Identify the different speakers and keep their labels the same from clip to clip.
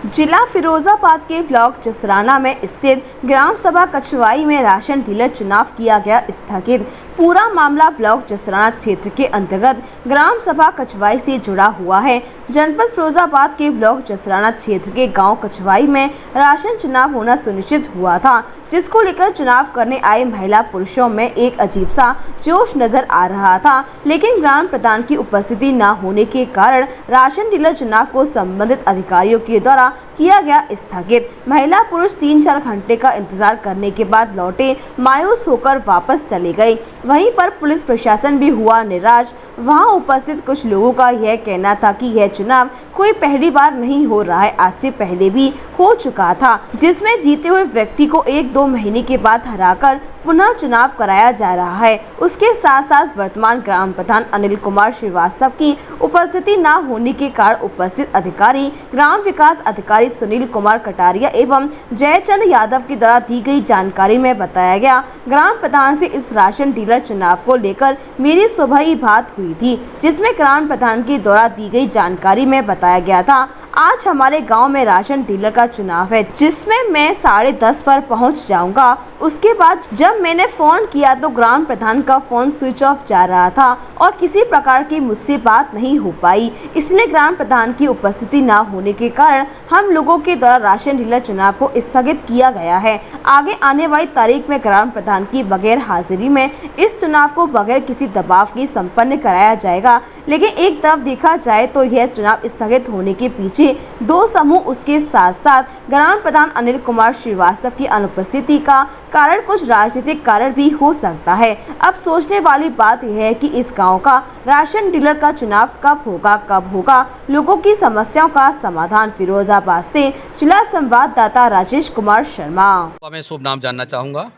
Speaker 1: जिला फिरोजाबाद के ब्लॉक जसराना में स्थित ग्राम सभा कछवाई में राशन डीलर चुनाव किया गया स्थगित। पूरा मामला ब्लॉक जसराना क्षेत्र के अंतर्गत ग्राम सभा कछवाई से जुड़ा हुआ है। जनपद फिरोजाबाद के ब्लॉक जसराना क्षेत्र के गांव कछवाई में राशन चुनाव होना सुनिश्चित हुआ था, जिसको लेकर चुनाव करने आए महिला पुरुषों में एक अजीब सा जोश नजर आ रहा था। लेकिन ग्राम प्रधान की उपस्थिति न होने के कारण राशन डीलर चुनाव को संबंधित अधिकारियों के द्वारा किया गया स्थगित। महिला पुरुष 3-4 घंटे का इंतजार करने के बाद लौटे, मायूस होकर वापस चले गए। वहीं पर पुलिस प्रशासन भी हुआ निराश। वहां उपस्थित कुछ लोगों का यह कहना था कि यह चुनाव कोई पहली बार नहीं हो रहा है, आज से पहले भी हो चुका था, जिसमें जीते हुए व्यक्ति को 1-2 महीने के बाद हराकर पुनः चुनाव कराया जा रहा है। उसके साथ साथ वर्तमान ग्राम प्रधान अनिल कुमार श्रीवास्तव की उपस्थिति न होने के कारण उपस्थित अधिकारी ग्राम विकास अधिकारी सुनील कुमार कटारिया एवं जयचंद यादव के द्वारा दी गई जानकारी में बताया गया, ग्राम प्रधान से इस राशन डीलर चुनाव को लेकर मेरी सुबह ही बात हुई थी, जिसमें ग्राम प्रधान के द्वारा दी गई जानकारी में बताया गया था आज हमारे गांव में राशन डीलर का चुनाव है, जिसमें मैं 10:30 पर पहुंच जाऊंगा। उसके बाद जब मैंने फोन किया तो ग्राम प्रधान का फोन स्विच ऑफ जा रहा था और किसी प्रकार की मुझसे बात नहीं हो पाई, इसलिए ग्राम प्रधान की उपस्थिति न होने के कारण हम लोगों के द्वारा राशन डीलर चुनाव को स्थगित किया गया है। आगे आने वाली तारीख में ग्राम प्रधान की बगैर हाजिरी में इस चुनाव को बगैर किसी दबाव के संपन्न कराया जाएगा। लेकिन एक तरफ देखा जाए तो यह चुनाव स्थगित होने के पीछे 2 समूह, उसके साथ साथ ग्राम प्रधान अनिल कुमार श्रीवास्तव की अनुपस्थिति का कारण कुछ राजनीतिक कारण भी हो सकता है। अब सोचने वाली बात यह है कि इस गांव का राशन डीलर का चुनाव कब होगा, लोगों की समस्याओं का समाधान। फिरोजाबाद से जिला संवाददाता राजेश कुमार शर्मा।
Speaker 2: मैं शुभ नाम जानना चाहूँगा।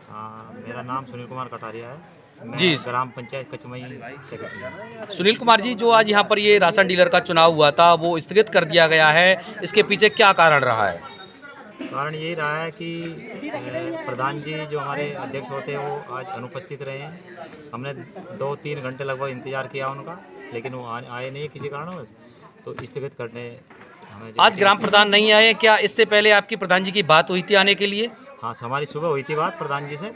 Speaker 3: मेरा नाम सुनील कुमार कटारिया है। मैं
Speaker 2: जी,
Speaker 3: ग्राम पंचायत कचमई सेक्रेटरी।
Speaker 2: सुनील कुमार जी, जो आज यहाँ पर ये राशन डीलर का चुनाव हुआ था वो स्थगित कर दिया गया है, इसके पीछे क्या कारण रहा है?
Speaker 3: कारण यही रहा है कि प्रधान जी जो हमारे अध्यक्ष होते हैं वो आज अनुपस्थित रहे हैं। हमने 2-3 घंटे लगभग इंतजार किया उनका, लेकिन वो आए नहीं किसी कारणवश, तो स्थगित करने हमें।
Speaker 2: आज ग्राम प्रधान नहीं आए, क्या इससे पहले आपकी प्रधान जी की बात हुई थी आने के लिए?
Speaker 3: हाँ, हमारी सुबह हुई थी बात प्रधान जी से,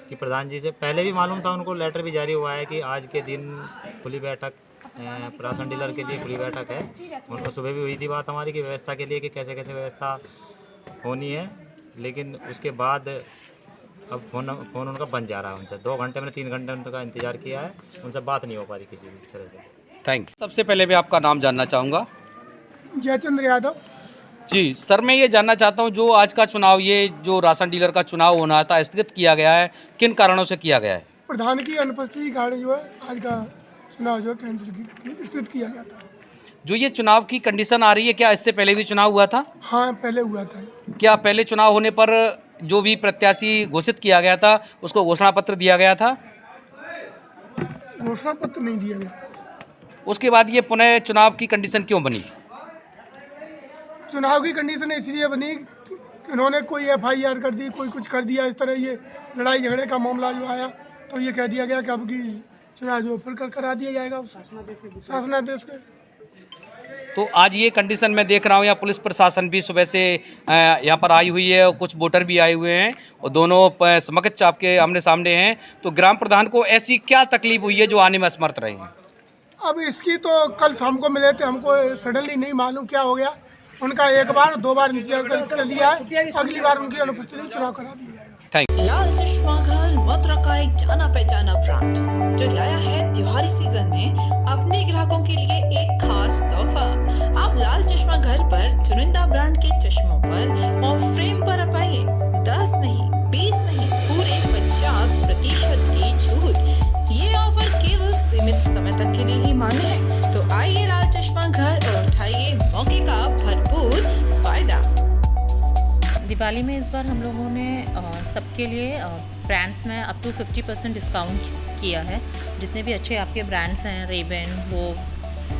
Speaker 3: कि प्रधान जी से पहले भी मालूम था, उनको लेटर भी जारी हुआ है कि आज के दिन खुली बैठक राशन डीलर के लिए खुली बैठक है। उनको सुबह भी हुई थी बात हमारी की व्यवस्था के लिए कि कैसे कैसे व्यवस्था होनी है, लेकिन उसके बाद अब फ़ोन उनका बंद जा रहा है। उनसे 2 घंटे में 3 घंटे उनका इंतजार किया है, उनसे बात नहीं हो पा रही किसी भी तरह से।
Speaker 2: Thank you. सबसे पहले मैं आपका नाम जानना चाहूँगा।
Speaker 4: जयचंद यादव।
Speaker 2: जी सर, मैं ये जानना चाहता हूँ, जो आज का चुनाव, ये जो राशन डीलर का चुनाव होना था, स्थगित किया गया है, किन कारणों से किया गया है?
Speaker 4: प्रधान की अनुपस्थिति के कारण जो है आज का चुनाव जो है स्थगित किया गया था।
Speaker 2: जो ये चुनाव की कंडीशन आ रही है, क्या इससे पहले भी चुनाव हुआ था?
Speaker 4: हाँ, पहले हुआ था।
Speaker 2: क्या पहले चुनाव होने पर जो भी प्रत्याशी घोषित किया गया था उसको घोषणा पत्र दिया गया था?
Speaker 4: घोषणा पत्र नहीं दिया गया।
Speaker 2: उसके बाद ये पुनः चुनाव की कंडीशन क्यों बनी?
Speaker 4: चुनाव की कंडीशन इसलिए बनी कि उन्होंने कोई FIR कर दी, कोई कुछ कर दिया, इस तरह ये लड़ाई झगड़े का मामला जो आया तो ये कह दिया गया कि अब की चुनाव जो फिर करा दिया जाएगा शासनादेश के।
Speaker 2: तो आज ये कंडीशन मैं देख रहा हूँ, यहाँ पुलिस प्रशासन भी सुबह से यहाँ पर आई हुई है और कुछ वोटर भी आए हुए हैं और दोनों समकक्ष आपके आमने सामने हैं। तो ग्राम प्रधान को ऐसी क्या तकलीफ हुई है जो आने में असमर्थ रहे हैं?
Speaker 4: अब इसकी तो कल शाम को मिले थे, हमको सडनली नहीं मालूम क्या हो गया। उनका 1 बार 2 बार इंतजार कर लिया है, अगली बार उनकी अनुपस्थिति चुनाव करा दिया जाएगा।
Speaker 2: Thank you.
Speaker 5: लाल चश्मा घर मथुरा का एक जाना पहचाना ब्रांड जो लाया है त्योहारी सीजन में अपने ग्राहकों के लिए एक खास तोहफा। आप लाल चश्मा घर पर चुनिंदा ब्रांड के चश्मों पर और फ्रेम पर पाइए 10 नहीं 20 नहीं पूरे 50% की छूट। ये ऑफर केवल सीमित समय तक के लिए ही मान्य है, तो आइए लाल चश्मा घर और उठाइए मौके का भरपूर फायदा।
Speaker 6: दिवाली में इस बार हम लोगों ने सबके लिए ब्रांड्स में अप टू 50% डिस्काउंट किया है। जितने भी अच्छे आपके ब्रांड्स हैं, रेबन, वो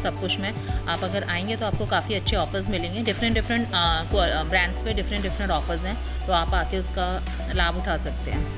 Speaker 6: सब कुछ में आप अगर आएंगे तो आपको काफ़ी अच्छे ऑफर्स मिलेंगे। डिफरेंट ब्रांड्स पे डिफरेंट ऑफर्स हैं, तो आप आके उसका लाभ उठा सकते हैं।